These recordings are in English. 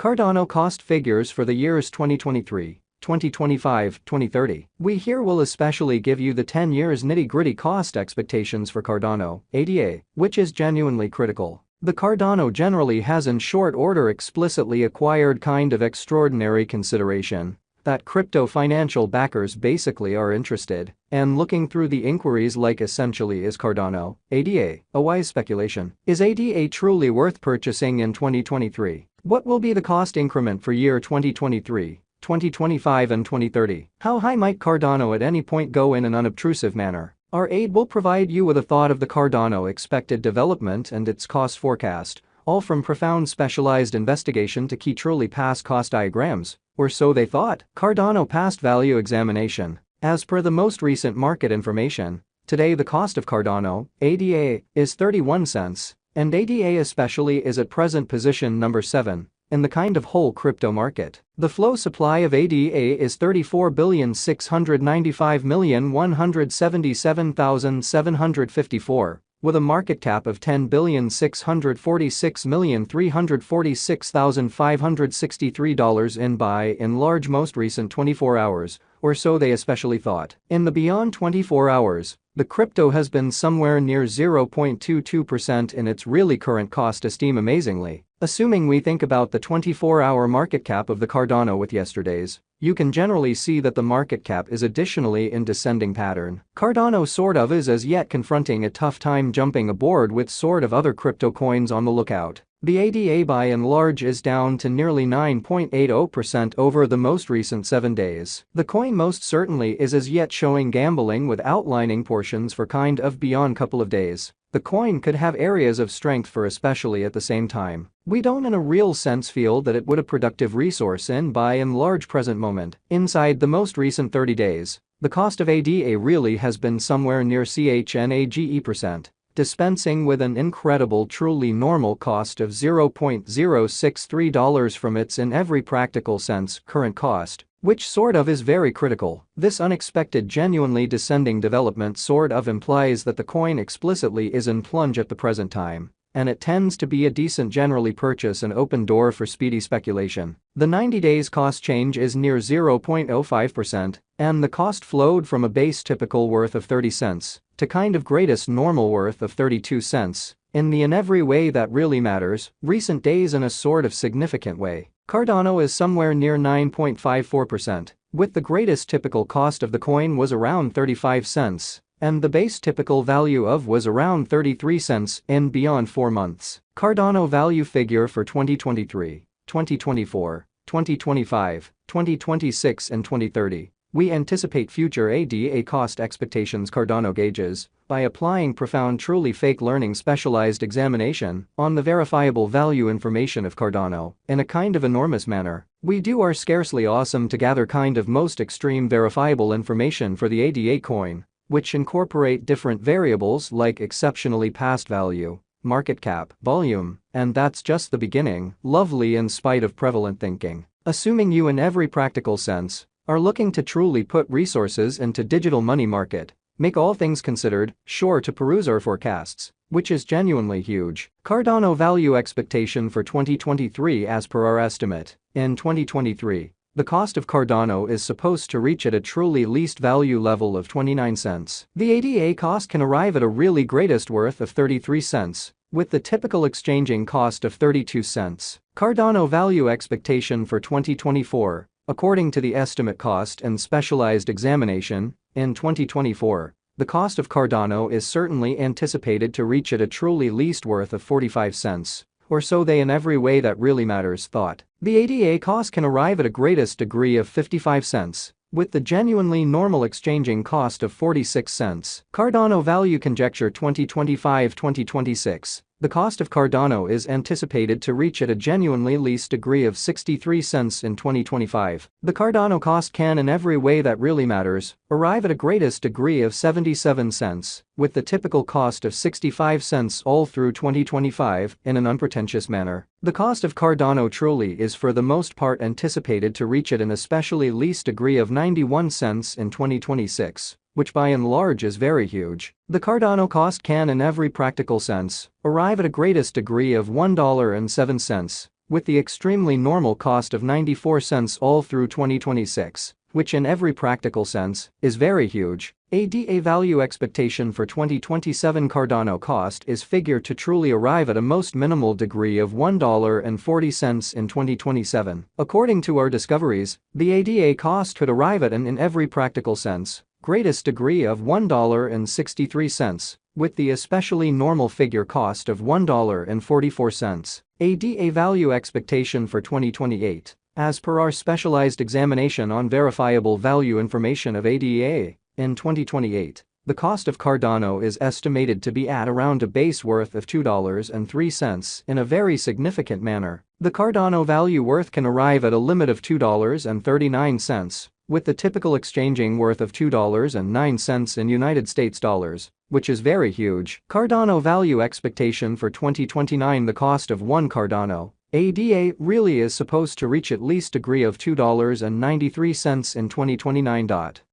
Cardano cost figures for the years 2023, 2025, 2030. We here will especially give you the 10 years nitty-gritty cost expectations for Cardano, ADA, which is genuinely critical. The Cardano generally has in short order explicitly acquired kind of extraordinary consideration that crypto financial backers basically are interested, and looking through the inquiries like essentially is Cardano, ADA, a wise speculation? Is ADA truly worth purchasing in 2023? What will be the cost increment for year 2023, 2025 and 2030? How high might Cardano at any point go in an unobtrusive manner? Our aid will provide you with a thought of the Cardano expected development and its cost forecast, all from profound specialized investigation to key truly past cost diagrams, or so they thought. Cardano past value examination. As per the most recent market information, today the cost of Cardano, ADA, is 31 cents, and ADA especially is at present position number 7 in the kind of whole crypto market. The flow supply of ADA is 34,695,177,754, with a market cap of $10,646,346,563 in buy in large most recent 24 hours, or so they especially thought. In the beyond 24 hours, the crypto has been somewhere near 0.22% in its really current cost esteem amazingly. Assuming we think about the 24-hour market cap of the Cardano with yesterday's, you can generally see that the market cap is additionally in descending pattern. Cardano sort of is as yet confronting a tough time jumping aboard with sort of other crypto coins on the lookout. The ADA by and large is down to nearly 9.80% over the most recent 7 days. The coin most certainly is as yet showing gambling with outlining portions for kind of beyond couple of days. The coin could have areas of strength for especially at the same time. We don't in a real sense feel that it would a productive resource in by and large present moment. Inside the most recent 30 days, the cost of ADA really has been somewhere near CHNAGE%. Dispensing with an incredible truly normal cost of $0.063 from its in every practical sense current cost, which sort of is very critical. This unexpected genuinely descending development sort of implies that the coin explicitly is in plunge at the present time, and it tends to be a decent generally purchase an open door for speedy speculation. The 90 days cost change is near 0.05%, and the cost flowed from a base typical worth of 30 cents to kind of greatest normal worth of 32 cents, in the in every way that really matters, recent days in a sort of significant way. Cardano is somewhere near 9.54%, with the greatest typical cost of the coin was around 35 cents, and the base typical value of was around 33 cents in beyond 4 months. Cardano value figure for 2023, 2024, 2025, 2026 and 2030. We anticipate future ADA cost expectations Cardano gauges by applying profound truly fake learning specialized examination on the verifiable value information of Cardano in a kind of enormous manner. We do our scarcely awesome to gather kind of most extreme verifiable information for the ADA coin, which incorporate different variables like exceptionally past value, market cap, volume, and that's just the beginning, lovely in spite of prevalent thinking. Assuming you in every practical sense are looking to truly put resources into digital money market, make all things considered, sure to peruse our forecasts, which is genuinely huge. Cardano value expectation for 2023 as per our estimate. In 2023, the cost of Cardano is supposed to reach at a truly least value level of 29 cents. The ADA cost can arrive at a really greatest worth of 33 cents, with the typical exchanging cost of 32 cents. Cardano value expectation for 2024. According to the estimate cost and specialized examination, in 2024, the cost of Cardano is certainly anticipated to reach at a truly least worth of 45 cents, or so they in every way that really matters thought. The ADA cost can arrive at a greatest degree of 55 cents, with the genuinely normal exchanging cost of 46 cents. Cardano value conjecture 2025-2026. The cost of Cardano is anticipated to reach at a genuinely least degree of 63 cents in 2025. The Cardano cost can in every way that really matters arrive at a greatest degree of 77 cents, with the typical cost of 65 cents all through 2025 in an unpretentious manner. The cost of Cardano truly is for the most part anticipated to reach at an especially least degree of 91 cents in 2026. Which by and large is very huge. The Cardano cost can in every practical sense arrive at a greatest degree of $1.07, with the extremely normal cost of 94 cents all through 2026, which in every practical sense is very huge. ADA value expectation for 2027 Cardano cost is figured to truly arrive at a most minimal degree of $1.40 in 2027. According to our discoveries, the ADA cost could arrive at an in every practical sense greatest degree of $1.63, with the especially normal figure cost of $1.44. ADA value expectation for 2028. As per our specialized examination on verifiable value information of ADA, in 2028, the cost of Cardano is estimated to be at around a base worth of $2.03 in a very significant manner. The Cardano value worth can arrive at a limit of $2.39, with the typical exchanging worth of $2.09 in United States dollars, which is very huge. Cardano value expectation for 2029. The cost of one Cardano ADA really is supposed to reach at least degree of $2.93 in 2029.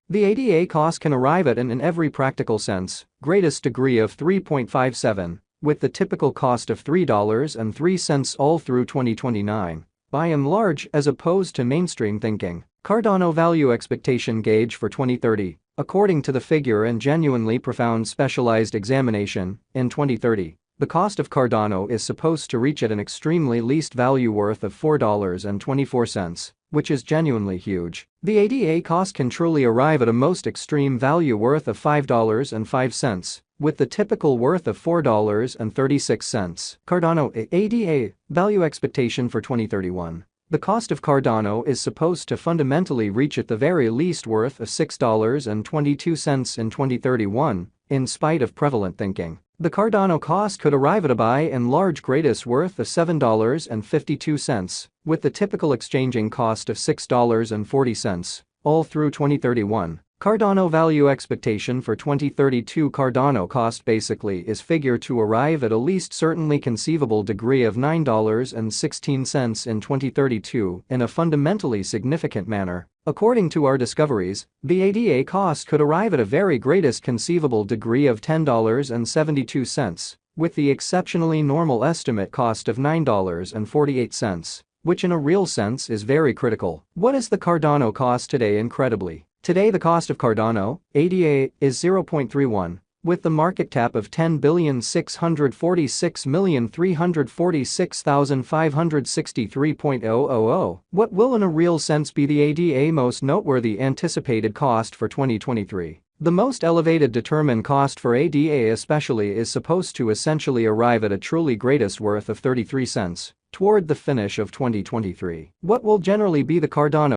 The ADA cost can arrive at an in every practical sense greatest degree of 3.57, with the typical cost of $3.03 all through 2029. By and large, as opposed to mainstream thinking, Cardano value expectation gauge for 2030, according to the figure and genuinely profound specialized examination, in 2030, the cost of Cardano is supposed to reach at an extremely least value worth of $4.24, which is genuinely huge. The ADA cost can truly arrive at a most extreme value worth of $5.05, with the typical worth of $4.36. Cardano ADA value expectation for 2031. The cost of Cardano is supposed to fundamentally reach at the very least worth of $6.22 in 2031, in spite of prevalent thinking. The Cardano cost could arrive at a by and large greatest worth of $7.52, with the typical exchanging cost of $6.40, all through 2031. Cardano value expectation for 2032. Cardano cost basically is figured to arrive at a least certainly conceivable degree of $9.16 in 2032 in a fundamentally significant manner. According to our discoveries, the ADA cost could arrive at a very greatest conceivable degree of $10.72, with the exceptionally normal estimate cost of $9.48, which in a real sense is very critical. What is the Cardano cost today? Incredibly, today the cost of Cardano ADA is 0.31, with the market cap of $10,646,346,563.000. What will in a real sense be the ADA most noteworthy anticipated cost for 2023? The most elevated determined cost for ADA especially is supposed to essentially arrive at a truly greatest worth of 33 cents toward the finish of 2023. What will generally be the Cardano